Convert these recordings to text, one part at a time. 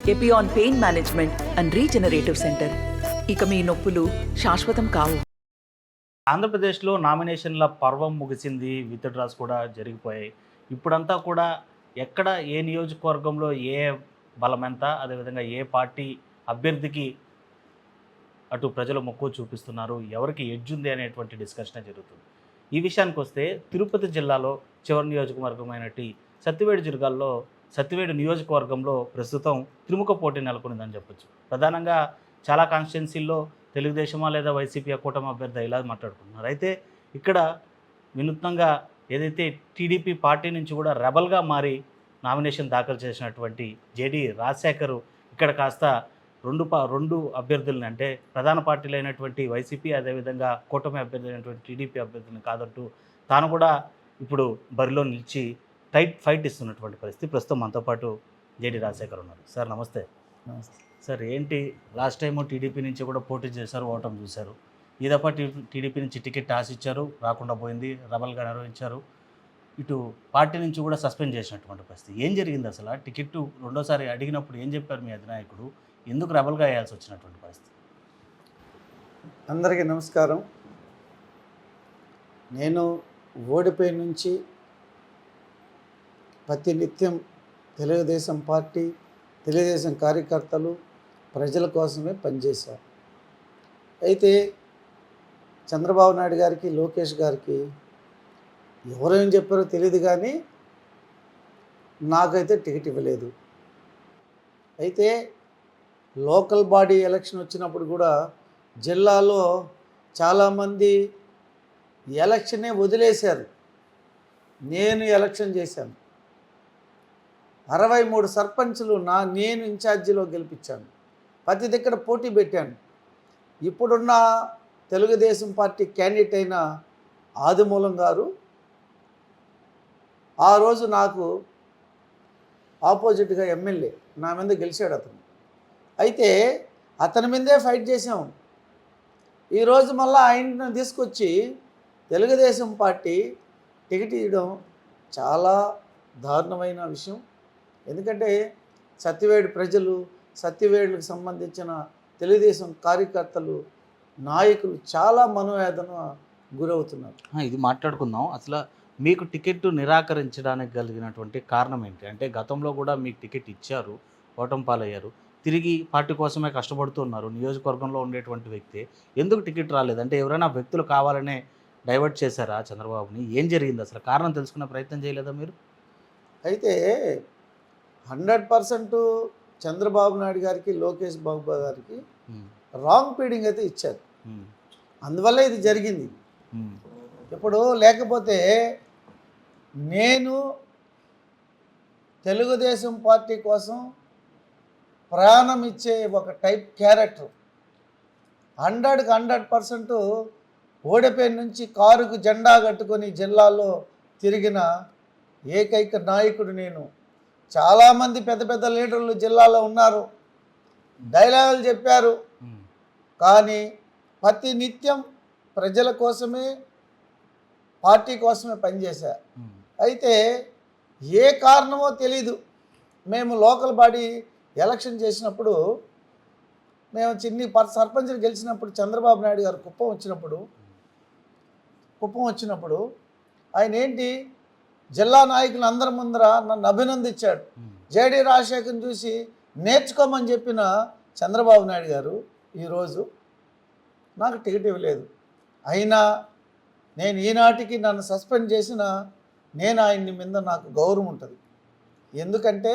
Epione pain management and regenerative centre. ఇక మీ నొప్పులు శాశ్వతం కావు. ఆంధ్రప్రదేశ్లో నామినేషన్ల పర్వం ముగిసింది, విత్డ్రాస్ కూడా జరిగిపోయాయి. ఇప్పుడంతా కూడా ఎక్కడ ఏ నియోజకవర్గంలో ఏ బలం ఎంత, అదేవిధంగా ఏ పార్టీ అభ్యర్థికి అటు ప్రజలు మొక్కు చూపిస్తున్నారు, ఎవరికి ఎడ్జ్ ఉంది అనేటువంటి డిస్కషన్ జరుగుతుంది. ఈ విషయానికి వస్తే తిరుపతి జిల్లాలో చివరి నియోజకవర్గమైనటి సత్యవేడు నియోజకవర్గంలో ప్రస్తుతం త్రిముఖ పోటీ నెలకొనిందని చెప్పొచ్చు. ప్రధానంగా చాలా కాన్స్టిట్యున్సీల్లో తెలుగుదేశమా లేదా వైసీపీ కూటమి అభ్యర్థి ఇలా మాట్లాడుకుంటున్నారు. అయితే ఇక్కడ వినూత్నంగా ఏదైతే టీడీపీ పార్టీ నుంచి కూడా రెబల్గా మారి నామినేషన్ దాఖలు చేసినటువంటి జేడీ రాజశేఖర్ ఇక్కడ కాస్త రెండు అభ్యర్థులని, అంటే ప్రధాన పార్టీలు అయినటువంటి వైసీపీ అదేవిధంగా కూటమి అభ్యర్థి అయినటువంటి టీడీపీ అభ్యర్థులను కాదంటూ తాను కూడా ఇప్పుడు బరిలో నిలిచి టైట్ ఫైట్ ఇస్తున్నటువంటి పరిస్థితి. ప్రస్తుతం మనతో పాటు జేడీ రాజశేఖర్ ఉన్నారు. సార్ నమస్తే. నమస్తే సార్, ఏంటి లాస్ట్ టైము టీడీపీ నుంచి కూడా పోటీ చేశారు, ఓటమి చూశారు. ఈ దఫా టీడీపీ నుంచి టికెట్ ఆశించారు, రాకుండా పోయింది, రెబల్గా నిర్వహించారు. ఇటు పార్టీ నుంచి కూడా సస్పెండ్ చేసినటువంటి పరిస్థితి. ఏం జరిగింది అసలు? టికెట్ రెండోసారి అడిగినప్పుడు ఏం చెప్పారు మీ అధినాయకుడు? ఎందుకు రెబల్గా వేయాల్సి వచ్చినటువంటి పరిస్థితి? అందరికీ నమస్కారం. నేను ఓడిపోయి నుంచి ప్రతినిత్యం తెలుగుదేశం పార్టీ, తెలుగుదేశం కార్యకర్తలు ప్రజల కోసమే పనిచేశారు. అయితే చంద్రబాబు నాయుడు గారికి, లోకేష్ గారికి ఎవరేం చెప్పారో తెలియదు, కానీ నాకైతే టికెట్ ఇవ్వలేదు. అయితే లోకల్ బాడీ ఎలక్షన్ వచ్చినప్పుడు కూడా జిల్లాలో చాలామంది ఎలక్షనే వదిలేశారు. నేను ఎలక్షన్ చేశాను. 63 సర్పంచులు నేను ఇన్ఛార్జిలో గెలిపించాను. ప్రతి దగ్గర పోటీ పెట్టాను. ఇప్పుడున్న తెలుగుదేశం పార్టీ క్యాండిడేట్ అయిన ఆదిమూలం గారు ఆ రోజు నాకు ఆపోజిట్గా ఎమ్మెల్యే నా మీద గెలిచాడు అతను. అయితే అతని మీదే ఫైట్ చేసాం. ఈరోజు మళ్ళీ ఆయనను తీసుకొచ్చి తెలుగుదేశం పార్టీ టికెట్ ఇవ్వడం చాలా దారుణమైన విషయం. ఎందుకంటే సత్యవేడు ప్రజలు, సత్యవేడుకు సంబంధించిన తెలుగుదేశం కార్యకర్తలు, నాయకులు చాలా మనోవేదన గురవుతున్నారు. ఇది మాట్లాడుకుందాం. అసలు మీకు టికెట్ నిరాకరించడానికి కలిగినటువంటి కారణం ఏంటి? అంటే గతంలో కూడా మీకు టికెట్ ఇచ్చారు, ఓటమి పాలయ్యారు, తిరిగి పార్టీ కోసమే కష్టపడుతున్నారు. నియోజకవర్గంలో ఉండేటువంటి వ్యక్తి ఎందుకు టికెట్ రాలేదు? అంటే ఎవరైనా వ్యక్తులు కావాలనే డైవర్ట్ చేశారా చంద్రబాబుని? ఏం జరిగింది అసలు? కారణం తెలుసుకునే ప్రయత్నం చేయలేదా మీరు? అయితే 100% చంద్రబాబు నాయుడు గారికి, లోకేష్ బాబు గారికి రాంగ్ ఫీడింగ్ అయితే ఇచ్చారు. అందువల్ల ఇది జరిగింది. ఇప్పుడు లేకపోతే నేను తెలుగుదేశం పార్టీ కోసం ప్రాణం ఇచ్చే ఒక టైప్ క్యారెక్టర్. 100కి 100% ఓడిపోయిన నుంచి కారుకు జెండా కట్టుకొని జిల్లాలో తిరిగిన ఏకైక నాయకుడు నేను. చాలామంది పెద్ద పెద్ద లీడర్లు జిల్లాలో ఉన్నారు, డైలాగులు చెప్పారు, కానీ ప్రతి నిత్యం ప్రజల కోసమే, పార్టీ కోసమే పనిచేశారు. అయితే ఏ కారణమో తెలీదు, మేము లోకల్ బాడీ ఎలక్షన్ చేసినప్పుడు, మేము సర్పంచ్లు గెలిచినప్పుడు, చంద్రబాబు నాయుడు గారు కుప్పం వచ్చినప్పుడు ఆయన ఏంటి, జిల్లా నాయకులు అందరి ముందర నన్ను అభినందించాడు. జేడీ రాజశేఖర్ని చూసి నేర్చుకోమని చెప్పిన చంద్రబాబు నాయుడు గారు ఈరోజు నాకు టికెట్ ఇవ్వలేదు. అయినా నేను ఈనాటికి నన్ను సస్పెండ్ చేసిన నేను ఆయన్ని మీద నాకు గౌరవం ఉంటుంది. ఎందుకంటే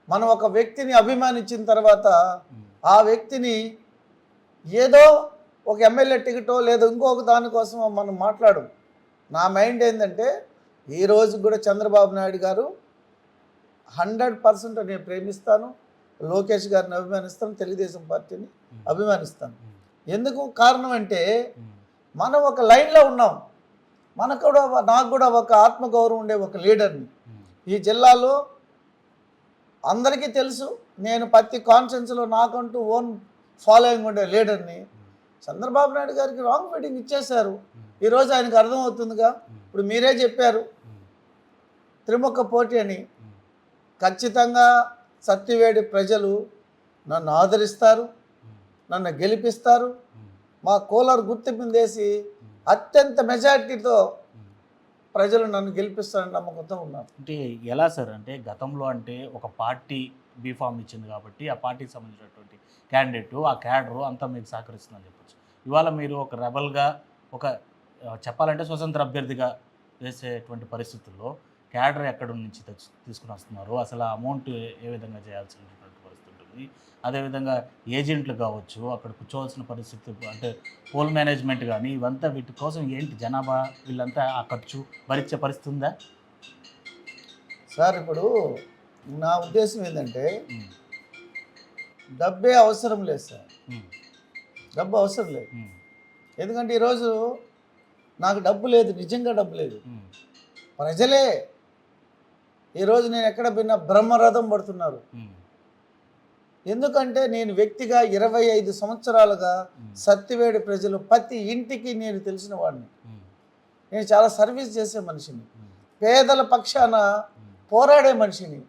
మనం ఒక వ్యక్తిని అభిమానించిన తర్వాత ఆ వ్యక్తిని ఏదో ఒక ఎమ్మెల్యే టికెటో లేదా ఇంకొక దానికోసం మనం మాట్లాడం. నా మైండ్ ఏంటంటే ఈరోజు కూడా చంద్రబాబు నాయుడు గారు 100% నేను ప్రేమిస్తాను, లోకేష్ గారిని అభిమానిస్తాను, తెలుగుదేశం పార్టీని అభిమానిస్తాను. ఎందుకు కారణం అంటే మనం ఒక లైన్లో ఉన్నాం. నాకు కూడా ఒక ఆత్మగౌరవం ఉండే ఒక లీడర్ని ఈ జిల్లాలో అందరికీ తెలుసు. నేను ప్రతి కాన్ఫరెన్స్లో నాకంటూ ఓన్ ఫాలోయింగ్ ఉండే లీడర్ని. చంద్రబాబు నాయుడు గారికి రాంగ్ ఫీడింగ్ ఇచ్చేశారు. ఈరోజు ఆయనకు అర్థమవుతుందిగా. ఇప్పుడు మీరే చెప్పారు త్రిముఖ పోటీ అని. ఖచ్చితంగా సత్యవేడి ప్రజలు నన్ను ఆదరిస్తారు, నన్ను గెలిపిస్తారు. మా కోలార్ గుర్తింపుందేసి అత్యంత మెజారిటీతో ప్రజలు నన్ను గెలిపిస్తారని నమ్మకంతో ఉన్నాను. అంటే ఎలా సార్, అంటే గతంలో అంటే ఒక పార్టీ బీఫామ్ ఇచ్చింది కాబట్టి ఆ పార్టీకి సంబంధించినటువంటి క్యాండిడేట్ ఆ క్యాడరు అంతా మీకు సహకరిస్తుందని చెప్పొచ్చు. ఇవాళ మీరు ఒక రెబల్గా ఒక చెప్పాలంటే స్వతంత్ర అభ్యర్థిగా వేసేటువంటి పరిస్థితుల్లో క్యాడర్ ఎక్కడి నుంచి తీసుకుని వస్తున్నారు, అసలు ఆ అమౌంట్ ఏ విధంగా చేయాల్సినటువంటి పరిస్థితి ఉంటుంది, అదేవిధంగా ఏజెంట్లు కావచ్చు అక్కడ కూర్చోవలసిన పరిస్థితి, అంటే పోల్ మేనేజ్మెంట్ కానీ ఇవంతా వీటి కోసం ఏంటి జనాభా వీళ్ళంతా ఆ ఖర్చు భరించే పరిస్థితి ఉందా? సార్ ఇప్పుడు నా ఉద్దేశం ఏంటంటే డబ్బే అవసరం లేదు సార్, డబ్బు అవసరం లేదు. ఎందుకంటే ఈరోజు నాకు డబ్బు లేదు, నిజంగా డబ్బు లేదు, ప్రజలే ఈరోజు నేను ఎక్కడ పోయినా బ్రహ్మరథం పడుతున్నారు. ఎందుకంటే నేను వ్యక్తిగా 25 సంవత్సరాలుగా సత్యవేడి ప్రజలు ప్రతి ఇంటికి నేను తెలిసిన వాడిని. నేను చాలా సర్వీస్ చేసే మనిషిని, పేదల పక్షాన పోరాడే మనిషిని.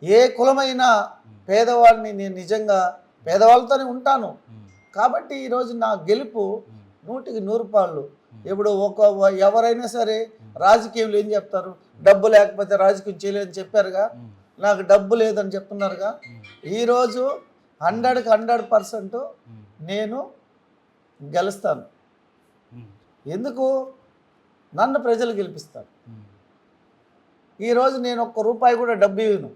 ఏ కులమైనా పేదవాళ్ళని నేను నిజంగా పేదవాళ్ళతోనే ఉంటాను. కాబట్టి ఈరోజు నా గెలుపు 100కి 100 పాళ్ళు. ఇప్పుడు ఎవరైనా సరే రాజకీయంలో ఏం చెప్తారు, డబ్బు లేకపోతే రాజకీయం చేయలేదని చెప్పారుగా, నాకు డబ్బు లేదని చెప్తున్నారుగా. ఈరోజు 100కి 100% నేను గెలుస్తాను. ఎందుకు? నన్ను ప్రజలు గెలిపిస్తారు. ఈరోజు నేను ₹1 కూడా డబ్బు ఇవ్వను,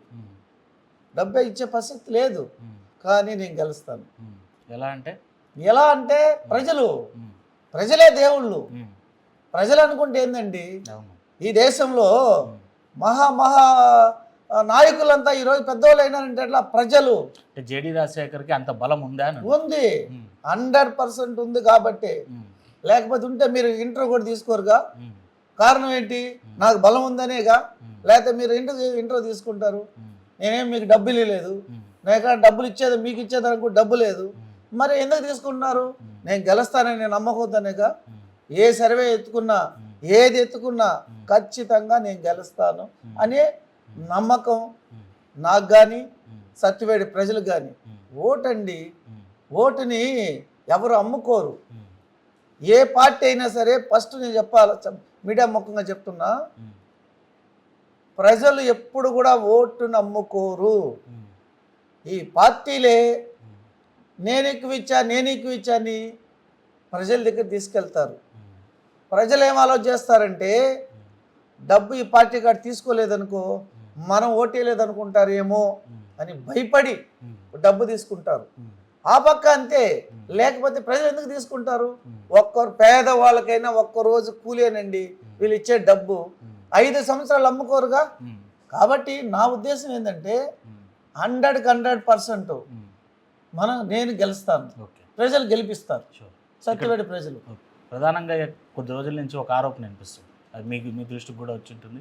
డబ్బే ఇచ్చే పరిస్థితి లేదు, కానీ నేను గెలుస్తాను. ఎలా అంటే ప్రజలే దేవుళ్ళు. ప్రజలు అనుకుంటే ఏందండి, ఈ దేశంలో మహా నాయకులంతా ఈరోజు పెద్దవాళ్ళు అయినారంటే అట్లా ప్రజలు. జేడి రాజశేఖర్కి అంత బలం ఉందా? ఉంది, 100% ఉంది. కాబట్టి లేకపోతే ఉంటే మీరు ఇంటర్ కూడా తీసుకోరుగా. కారణం ఏంటి? నాకు బలం ఉందనేగా. లేకపోతే మీరు ఇంటర్ తీసుకుంటారు. నేనేం మీకు డబ్బులు ఇవ్వలేదు, నేను ఎక్కడ డబ్బులు ఇచ్చేది మీకు ఇచ్చేదానికి డబ్బు లేదు, మరి ఎందుకు తీసుకుంటున్నారు? నేను గెలుస్తానని నమ్మకూడదనేగా. ఏ సర్వే ఎత్తుకున్నా ఏది ఎత్తుకున్నా ఖచ్చితంగా నేను గెలుస్తాను అనే నమ్మకం నాకు కానీ సత్యవేడి ప్రజలకు కానీ. ఓటండి, ఓటుని ఎవరు అమ్ముకోరు. ఏ పార్టీ అయినా సరే ఫస్ట్ నేను చెప్పాలి, మీడియా ముఖంగా చెప్తున్నా, ప్రజలు ఎప్పుడు కూడా ఓటును అమ్ముకోరు. ఈ పార్టీలే నేను ఎక్కువ ఇచ్చా అని ప్రజల దగ్గర తీసుకెళ్తారు. ప్రజలు ఏం ఆలోచన చేస్తారంటే, డబ్బు ఈ పార్టీ కాడ తీసుకోలేదనుకో మనం ఓటేయలేదనుకుంటారేమో అని భయపడి డబ్బు తీసుకుంటారు. ఆ పక్క అంతే. లేకపోతే ప్రజలు ఎందుకు తీసుకుంటారు? పేదవాళ్ళకైనా ఒక్కరోజు కూలేనండి వీళ్ళు ఇచ్చే డబ్బు 5 సంవత్సరాలు అమ్ముకోరుగా. కాబట్టి నా ఉద్దేశం ఏంటంటే 100కి 100% నేను గెలుస్తాను, ప్రజలు గెలిపిస్తారు, సత్యవేడి ప్రజలు. ప్రధానంగా కొద్ది రోజుల నుంచి ఒక ఆరోపణ వినిపిస్తుంది, అది మీ దృష్టికి కూడా వచ్చి ఉంటుంది.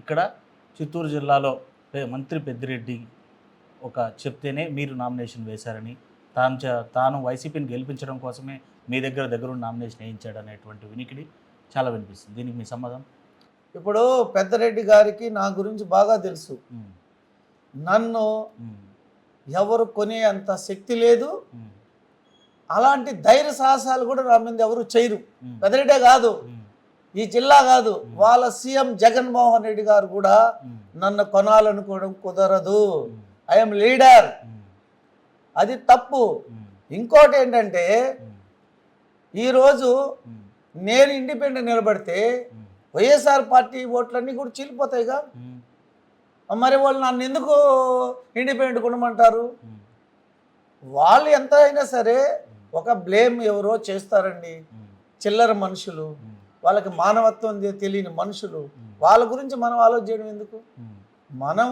ఇక్కడ చిత్తూరు జిల్లాలో మంత్రి పెద్దిరెడ్డి ఒక చెప్తేనే మీరు నామినేషన్ వేశారని, తాను వైసీపీని గెలిపించడం కోసమే మీ దగ్గర నామినేషన్ వేయించాడు అనేటువంటి వినికిడి చాలా వినిపిస్తుంది. దీనికి మీ సమాధానం? ఇప్పుడు పెద్దిరెడ్డి గారికి నా గురించి బాగా తెలుసు. నన్ను ఎవరు కొనే అంత శక్తి లేదు, అలాంటి ధైర్య సాహసాలు కూడా నా మీద ఎవరు చేయరు. పెద్దిరెడ్డే కాదు, ఈ జిల్లా కాదు, వాళ్ళ సీఎం జగన్మోహన్ రెడ్డి గారు కూడా నన్ను కొనాలనుకోవడం కుదరదు. ఐఎమ్ లీడర్, అది తప్పు. ఇంకోటి ఏంటంటే, ఈరోజు నేను ఇండిపెండెంట్ నిలబడితే వైఎస్ఆర్ పార్టీ ఓట్లన్నీ కూడా చీలిపోతాయిగా. మరి వాళ్ళు నన్ను ఎందుకు ఇండిపెండెంట్ కొనమంటారు? వాళ్ళు ఎంత అయినా సరే ఒక బ్లేమ్ ఎవరో చేస్తారండి. చిల్లర మనుషులు, వాళ్ళకి మానవత్వం తెలియని మనుషులు, వాళ్ళ గురించి మనం ఆలోచన చేయడం ఎందుకు? మనం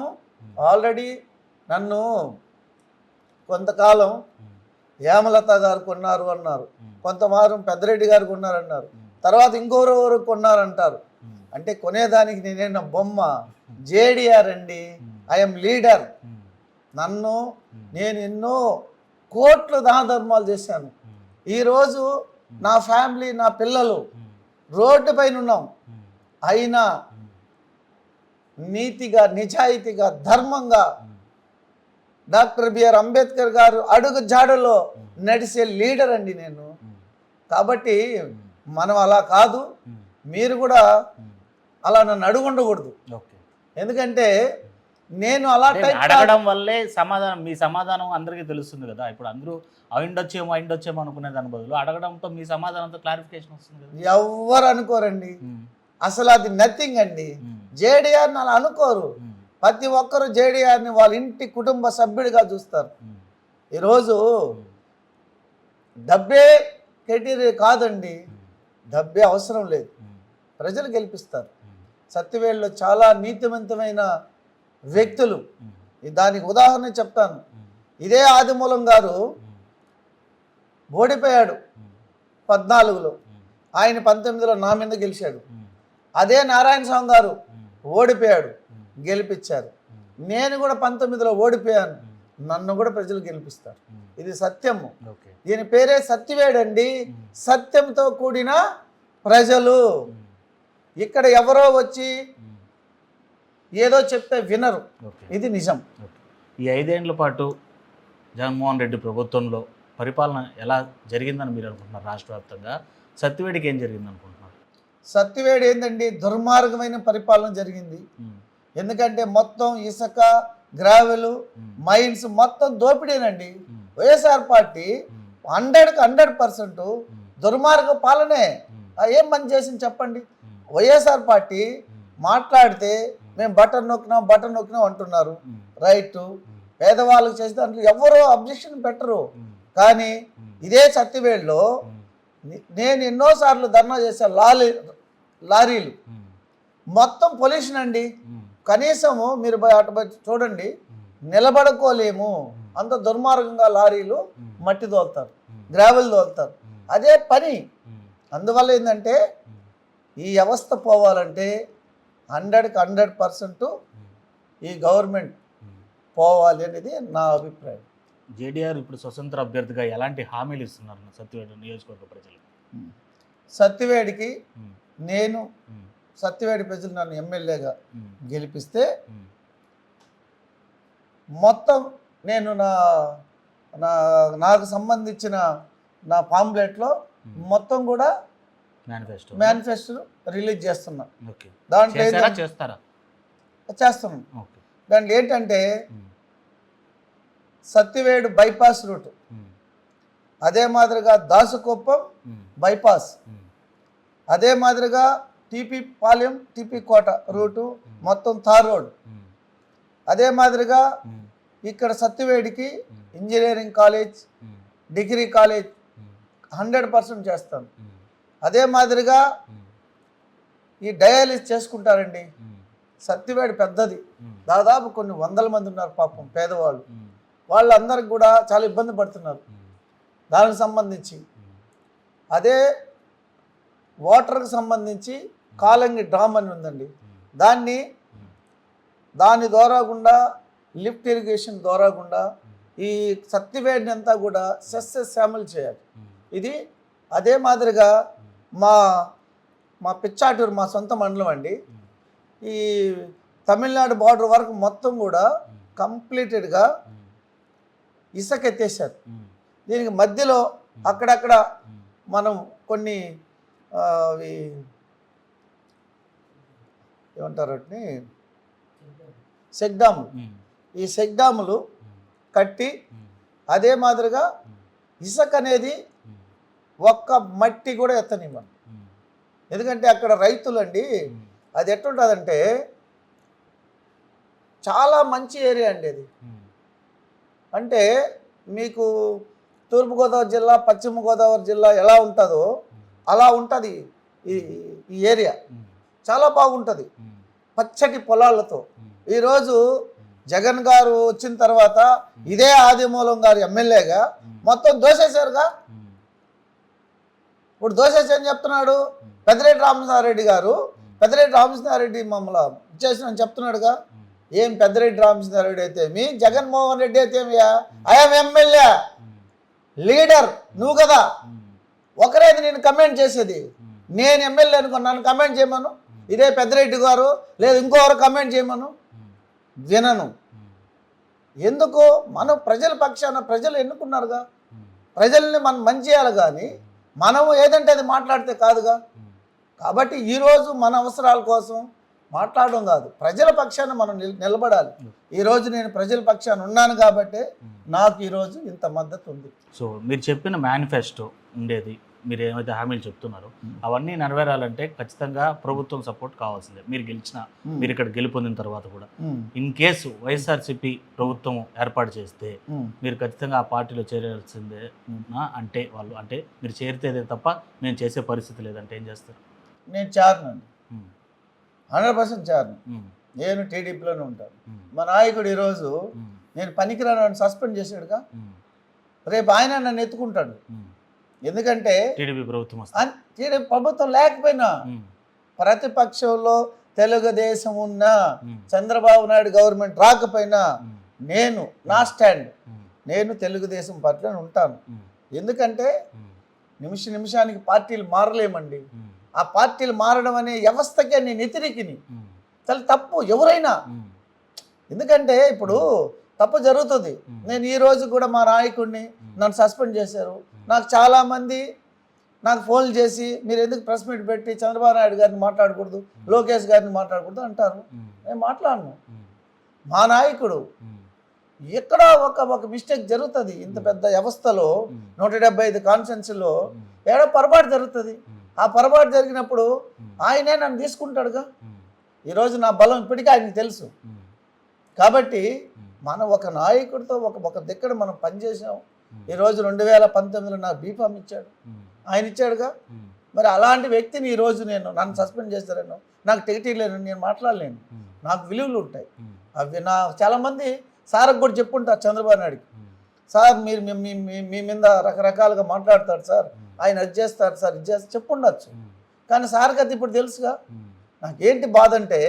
ఆల్రెడీ నన్ను కొంతకాలం హేమలత గారు కొన్నారు అన్నారు, కొంతవారం పెద్దిరెడ్డి గారు కొన్నారన్నారు, తర్వాత ఇంకోరెవరు కొన్నారంటారు. అంటే కొనేదానికి నేనేనా బొమ్మ? జేడీఆర్ అండి, ఐఎమ్ లీడర్. నేను ఎన్నో కోట్ల దాన ధర్మాలు చేశాను. ఈరోజు నా ఫ్యామిలీ, నా పిల్లలు రోడ్డు పైన ఉన్నాం. అయినా నీతిగా, నిజాయితీగా, ధర్మంగా డాక్టర్ బిఆర్ అంబేద్కర్ గారు అడుగు జాడలో నడిచే లీడర్ అండి నేను. కాబట్టి మనం అలా కాదు, మీరు కూడా అలా నన్ను అడుగుండకూడదు. ఓకే. ఎందుకంటే నేను అలా అడగడం వల్లే సమాధానం, మీ సమాధానం అందరికీ తెలుస్తుంది కదా. ఇప్పుడు అందరూ అయిండొచ్చేమో అనుకునే దాని బదులు అడగడంతో మీ సమాధానంతో క్లారిఫికేషన్ వస్తుంది కదా. ఎవ్వరు అనుకోరండి, అసలు అది నథింగ్ అండి. జేడీఆర్ని అలా అనుకోరు. ప్రతి ఒక్కరు జేడీఆర్ని వాళ్ళ ఇంటి కుటుంబ సభ్యుడిగా చూస్తారు. ఈరోజు డబ్బే క్రైటీరియా కాదండి, డబ్బే అవసరం లేదు, ప్రజలు గెలిపిస్తారు. సత్యవేడులో చాలా నీతివంతమైన వ్యక్తులు, దానికి ఉదాహరణ చెప్తాను. ఇదే ఆదిమూలం గారు ఓడిపోయాడు 14లో, ఆయన 19లో నా మీద గెలిచాడు. అదే నారాయణ స్వామి గారు ఓడిపోయాడు, గెలిపించారు. నేను కూడా 19లో ఓడిపోయాను, నన్ను కూడా ప్రజలు గెలిపిస్తారు. ఇది సత్యము. దీని పేరే సత్యవేడండి, సత్యంతో కూడిన ప్రజలు. ఇక్కడ ఎవరో వచ్చి ఏదో చెప్తే వినరు, ఇది నిజం. ఈ 5 ఏళ్ల పాటు జగన్మోహన్ రెడ్డి ప్రభుత్వంలో పరిపాలన ఎలా జరిగిందని మీరు అనుకుంటున్నారు? రాష్ట్ర వ్యాప్తంగా సత్యవేడికి ఏం జరిగింది అనుకుంటున్నారు? సత్యవేడి ఏంటండి, దుర్మార్గమైన పరిపాలన జరిగింది. ఎందుకంటే మొత్తం ఇసుక, గ్రావెలు, మైన్స్ మొత్తం దోపిడేనండి. వైఎస్ఆర్ పార్టీ 100% దుర్మార్గ పాలనే. ఏం మంచి చేసింది చెప్పండి? వైఎస్ఆర్ పార్టీ మాట్లాడితే మేము బటన్ నొక్కినాం అంటున్నారు, రైట్. పేదవాళ్ళకి చేసే దాంట్లో ఎవరో అబ్జెక్షన్ పెట్టరు. కానీ ఇదే సత్యవేడులో నేను ఎన్నోసార్లు ధర్నా చేశాను. లారీలు మొత్తం పొల్యూషన్ అండి. కనీసము మీరు అటు చూడండి, నిలబడుకోలేము, అంత దుర్మార్గంగా లారీలు మట్టి తోలుతారు, గ్రావెల్ తోలుతారు. అదే పని. అందువల్ల ఏంటంటే ఈ వ్యవస్థ పోవాలంటే 100% ఈ గవర్నమెంట్ పోవాలి అనేది నా అభిప్రాయం. జేడీఆర్ ఇప్పుడు స్వతంత్ర అభ్యర్థిగా ఎలాంటి హామీలు ఇస్తున్నారు సత్యవేడు నియోజకవర్గ ప్రజలు? సత్యవేడికి నేను సత్యవేడి ప్రజలు నన్ను ఎమ్మెల్యేగా గెలిపిస్తే మొత్తం నేను నాకు సంబంధించిన నా పాంప్లెట్లో మొత్తం కూడా మేనిఫెస్టో రిలీజ్ చేస్తున్నా. దాంట్లో చేస్తున్నాను. దాంట్లో ఏంటంటే సత్యవేడు బైపాస్ రూట్, అదే మాదిరిగా దాసుకుప్పం బైపాస్, అదే మాదిరిగా టీపీ పాలెం, టీపీ కోట రూటు మొత్తం తార్ రోడ్, అదే మాదిరిగా ఇక్కడ సత్యవేడికి ఇంజనీరింగ్ కాలేజ్, డిగ్రీ కాలేజ్ 100% చేస్తాను. అదే మాదిరిగా ఈ డయాలిసిస్ చేసుకుంటారండి. సత్యవేడి పెద్దది, దాదాపు కొన్ని 100 మంది ఉన్నారు పాపం పేదవాళ్ళు. వాళ్ళందరికి కూడా చాలా ఇబ్బంది పడుతున్నారు దానికి సంబంధించి. అదే వాటర్కి సంబంధించి కాలంగి డ్రామ్ అని ఉందండి, దాని ద్వారా గుండా లిఫ్ట్ ఇరిగేషన్ ద్వారా గుండా ఈ సత్యవేడిని అంతా కూడా సస్యశ్యామలు చేయాలి. ఇది అదే మాదిరిగా మా పిచ్చాటూరు మా సొంత మండలం అండి. ఈ తమిళనాడు బార్డర్ వరకు మొత్తం కూడా కంప్లీటెడ్గా ఇసుక ఎత్తేసారు. దీనికి మధ్యలో అక్కడక్కడ మనం కొన్ని ఏమంటారు వాటిని, చెక్ డ్యాములు, ఈ చెక్ డ్యాములు కట్టి అదే మాదిరిగా ఇసుక అనేది ఒక్క మట్టి కూడా ఎత్తనివ్వను. ఎందుకంటే అక్కడ రైతులండి, అది ఎట్లుంటుందంటే చాలా మంచి ఏరియా అండి అది. అంటే మీకు తూర్పుగోదావరి జిల్లా, పశ్చిమ గోదావరి జిల్లా ఎలా ఉంటుందో అలా ఉంటుంది ఈ ఏరియా. చాలా బాగుంటుంది పచ్చటి పొలాలతో. ఈరోజు జగన్ గారు వచ్చిన తర్వాత ఇదే ఆదిమూలం గారు ఎమ్మెల్యేగా మొత్తం దోసేశారుగా. ఇప్పుడు దోసేసి ఏం చెప్తున్నాడు పెద్దిరెడ్డి రామచంద్రారెడ్డి గారు, పెద్దిరెడ్డి రామచంద్రారెడ్డి మమ్మల్ని ఇచ్చేసిన చెప్తున్నాడుగా. ఏం పెద్దిరెడ్డి రామచంద్రారెడ్డి అయితే మీ, జగన్మోహన్ రెడ్డి అయితే ఐఎమ్ ఎమ్మెల్యే లీడర్, నువ్వు కదా ఒకరేది నేను కమెంట్ చేసేది. నేను ఎమ్మెల్యే అనుకో, నన్ను కమెంట్ చేయమను. ఇదే పెద్దిరెడ్డి గారు లేదు ఇంకోరు కమెంట్ చేయమను, వినను. ఎందుకు మనం ప్రజల పక్షాన ప్రజలు ఎన్నుకున్నారుగా, ప్రజల్ని మనం మంచి చేయాలి కానీ మనం ఏదంటే అది మాట్లాడితే కాదుగా. కాబట్టి ఈరోజు మన అవసరాల కోసం మాట్లాడడం కాదు, ప్రజల పక్షాన మనం నిలబడాలి. ఈరోజు నేను ప్రజల పక్షాన ఉన్నాను కాబట్టి నాకు ఈరోజు ఇంత మద్దతు ఉంది. సో మీరు చెప్పిన మేనిఫెస్టో ఉండేది, మీరు ఏమైతే హామీలు చెప్తున్నారో అవన్నీ నెరవేరాలంటే ఖచ్చితంగా ప్రభుత్వం సపోర్ట్ కావాల్సిందే. మీరు మీరు ఇక్కడ గెలుపొందిన తర్వాత కూడా ఇన్ కేసు వైఎస్ఆర్సీపీ ప్రభుత్వం ఏర్పాటు చేస్తే మీరు ఖచ్చితంగా ఆ పార్టీలో చేరాల్సిందే అంటే వాళ్ళు అంటే మీరు చేరితేదే తప్ప నేను చేసే పరిస్థితి లేదంటే ఏం చేస్తారు? నేను చారునండి, 100% చారును. నేను టీడీపీలోనే ఉంటాను. మా నాయకుడు ఈరోజు నేను పనికిరాని సస్పెండ్ చేశాడుగా, రేపు ఆయన నన్ను ఎత్తుకుంటాడు. ఎందుకంటే టీడీపీ ప్రభుత్వం లేకపోయినా ప్రతిపక్షంలో తెలుగుదేశం ఉన్న చంద్రబాబు నాయుడు గవర్నమెంట్ రాకపోయినా నేను నా స్టాండ్ నేను తెలుగుదేశం పార్టీలో ఉంటాను. ఎందుకంటే నిమిషానికి పార్టీలు మారలేమండి. ఆ పార్టీలు మారడం అనే వ్యవస్థకే నేను వ్యతిరేకిని. చాలా తప్పు ఎవరైనా. ఎందుకంటే ఇప్పుడు తప్పు జరుగుతుంది. నేను ఈ రోజు కూడా మా నాయకుడిని నన్ను సస్పెండ్ చేశారు. నాకు చాలామంది నాకు ఫోన్ చేసి మీరు ఎందుకు ప్రెస్ మీట్ పెట్టి చంద్రబాబు నాయుడు గారిని మాట్లాడకూడదు, లోకేష్ గారిని మాట్లాడకూడదు అంటారు. నేను మాట్లాడను. మా నాయకుడు ఎక్కడో ఒక మిస్టేక్ జరుగుతుంది. ఇంత పెద్ద వ్యవస్థలో 175 కాన్స్టిట్యున్సీలో ఏడో పొరపాటు జరుగుతుంది. ఆ పొరపాటు జరిగినప్పుడు ఆయనే నన్ను తీసుకుంటాడుగా. ఈరోజు నా బలం ఇప్పటికీ ఆయనకి తెలుసు. కాబట్టి మనం ఒక నాయకుడితో ఒక దగ్గర మనం పనిచేసాం. ఈరోజు 2019లో నాకు బీఫామ్ ఇచ్చాడు, ఆయన ఇచ్చాడుగా. మరి అలాంటి వ్యక్తిని ఈరోజు నన్ను సస్పెండ్ చేస్తారేనో, నాకు టికెట్ లేను, నేను మాట్లాడలేను. నాకు విలువలు ఉంటాయి. అవి నా చాలామంది సార్కి కూడా చెప్పుంటారు చంద్రబాబు నాయుడుకి, సార్ మీరు మీ మీద రకరకాలుగా మాట్లాడతాడు సార్, ఆయన అది చేస్తారు సార్, ఇది చేస్తారు చెప్పుండొచ్చు. కానీ సార్కి అది ఇప్పుడు తెలుసుగా. నాకేంటి బాధ అంటే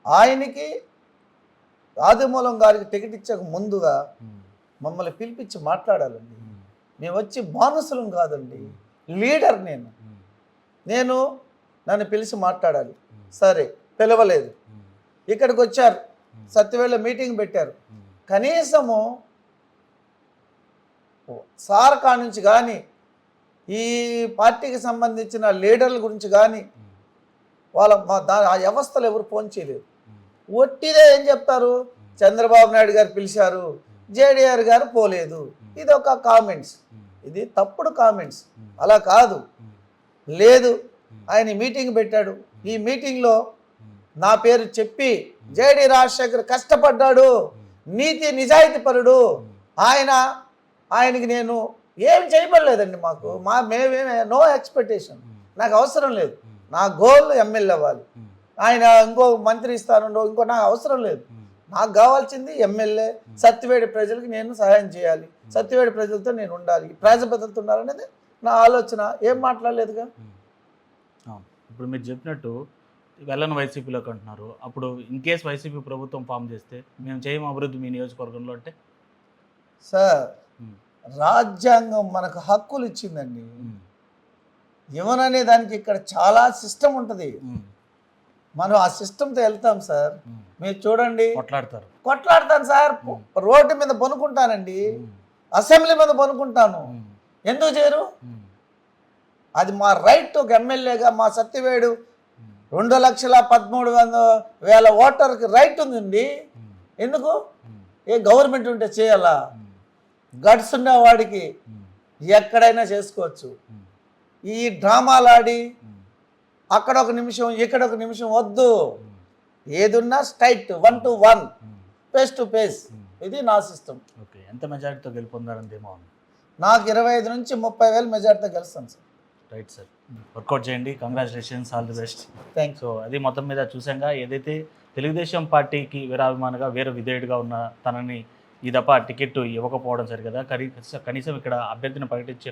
ఆయనకి ఆదిమూలం గారికి టికెట్ ఇచ్చక ముందుగా మమ్మల్ని పిలిపించి మాట్లాడాలండి. మేము వచ్చి బానిసలం కాదండి, లీడర్ నేను నన్ను పిలిచి మాట్లాడాలి. సరే పిలవలేదు, ఇక్కడికి వచ్చారు, సత్యవేళ మీటింగ్ పెట్టారు. కనీసము సార్ కా నుంచి కానీ ఈ పార్టీకి సంబంధించిన లీడర్ల గురించి కానీ ఆ వ్యవస్థలు ఎవరు ఫోన్ చేయలేదు. ఒట్టిదే ఏం చెప్తారు, చంద్రబాబు నాయుడు గారు పిలిచారు, జేడీఆర్ గారు పోలేదు. ఇది ఒక కామెంట్స్, ఇది తప్పుడు కామెంట్స్. అలా కాదు, లేదు ఆయన మీటింగ్ పెట్టాడు. ఈ మీటింగ్లో నా పేరు చెప్పి జేడీ రాజశేఖర్ కష్టపడ్డాడు, నీతి నిజాయితీ పరుడు, ఆయనకి నేను ఏం చేయబడలేదండి. మేమేమే నో ఎక్స్పెక్టేషన్, నాకు అవసరం లేదు. నా గోల్ ఎమ్మెల్యే అవ్వాలి, ఆయన ఇంకో మంత్రి ఇస్తాను ఇంకో నాకు అవసరం లేదు. నాకు కావాల్సింది ఎమ్మెల్యే, సత్యవేడి ప్రజలకు నేను సహాయం చేయాలి, సత్యవేడి ప్రజలతో నేను ఉండాలి, ప్రజాప్రతినిధులతో ఉండాలనేది నా ఆలోచన. ఏం మాట్లాడలేదుగా. ఇప్పుడు మీరు చెప్పినట్టు వెళ్ళని వైసీపీలోకి అంటున్నారు. అప్పుడు ఇన్ కేస్ వైసీపీ ప్రభుత్వం ఫామ్ చేస్తే మేము చేయము అభివృద్ధి మీ నియోజకవర్గంలో అంటే? సార్ రాజ్యాంగం మనకు హక్కులు ఇచ్చిందండి. ఇవ్వననే దానికి ఇక్కడ చాలా సిస్టమ్ ఉంటుంది. మనం ఆ సిస్టమ్తో వెళ్తాం సార్. మీరు చూడండి, కొట్లాడతాను సార్, రోడ్డు మీద పనుకుంటానండి, అసెంబ్లీ మీద పనుకుంటాను. ఎందుకు చేయరు? అది మా రైట్. ఒక ఎమ్మెల్యేగా మా సత్యవేడు 2,13,000 ఓటర్కి రైట్ ఉందండి. ఎందుకు? ఏ గవర్నమెంట్ ఉంటే చేయాలా? గట్స్ ఉన్నవాడికి ఎక్కడైనా చేసుకోవచ్చు. ఈ డ్రామాలు ఆడి అక్కడ ఒక నిమిషం ఇక్కడ ఒక నిమిషం వద్దు. ఏదున్నా straight 1 to 1 face to face. ఇది నా సిస్టమ్. ఓకే, ఎంత మెజారిటీతో గెలుపొందారంటే నాకు 25 నుంచి 30,000 మెజారిటీతో గెలుస్తాను సార్. రైట్ సార్, వర్కౌట్ చేయండి. Congratulations, all the best. Thank you. So అది మొత్తం మీద చూసాగా, ఏదైతే తెలుగుదేశం పార్టీకి వీరాభిమానిగా వీర విధేయుడిగా ఉన్న తనని ఈ దఫా టికెట్ ఇవ్వకపోవడం సరి కదా. కనీసం ఇక్కడ అభ్యర్థిని ప్రకటించే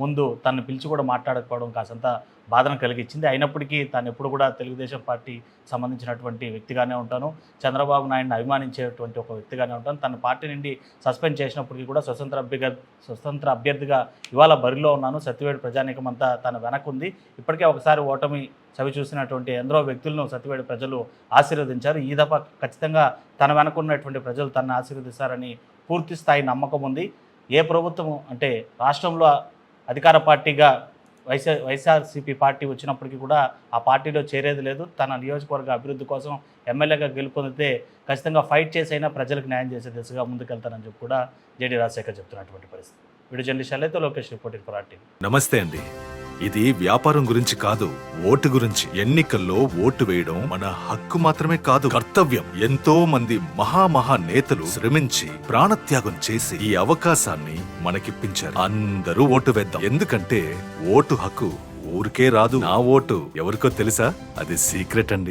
ముందు తనను పిలిచి కూడా మాట్లాడకపోవడం కాసంత బాధను కలిగించింది. అయినప్పటికీ తాను ఎప్పుడు కూడా తెలుగుదేశం పార్టీ సంబంధించినటువంటి వ్యక్తిగానే ఉంటాను, చంద్రబాబు నాయుడిని అభిమానించేటువంటి ఒక వ్యక్తిగానే ఉంటాను. తన పార్టీ నుండి సస్పెండ్ చేసినప్పటికీ కూడా స్వతంత్ర అభ్యర్థిగా ఇవాళ బరిలో ఉన్నాను. సత్యవేడు ప్రజానీకం అంతా తన వెనకుంది. ఇప్పటికే ఒకసారి ఓటమి చవి చూసినటువంటి ఎందరో వ్యక్తులను సత్యవేడు ప్రజలు ఆశీర్వదించారు. ఈ దఫా ఖచ్చితంగా తన వెనకున్నటువంటి ప్రజలు తనను ఆశీర్వదిస్తారని పూర్తి స్థాయి నమ్మకం ఉంది. ఏ ప్రభుత్వం అంటే రాష్ట్రంలో అధికార పార్టీగా వైఎస్ఆర్సీపీ పార్టీ వచ్చినప్పటికీ కూడా ఆ పార్టీలో చేరేది లేదు. తన నియోజకవర్గ అభివృద్ధి కోసం ఎమ్మెల్యేగా గెలుపొందితే ఖచ్చితంగా ఫైట్ చేసైనా ప్రజలకు న్యాయం చేసే దిశగా ముందుకెళ్తానని చెప్పి కూడా జేడీ రాజశేఖర్ చెప్తున్నటువంటి పరిస్థితి. వీడియో జర్నలిస్ట్ అలైతో లోకేష్ రిపోర్టింగ్ ఫర్ ఆర్టీవీ. నమస్తే అండి. ఇది వ్యాపారం గురించి కాదు, ఓటు గురించి. ఎన్నికల్లో ఓటు వేయడం మన హక్కు మాత్రమే కాదు, కర్తవ్యం. ఎంతో మంది మహా నేతలు శ్రమించి ప్రాణత్యాగం చేసి ఈ అవకాశాన్ని మనకిప్పించారు. అందరూ ఓటు వేద్దాం. ఎందుకంటే ఓటు హక్కు ఊరికే రాదు. నా ఓటు ఎవరికో తెలుసా? అది సీక్రెట్ అండి.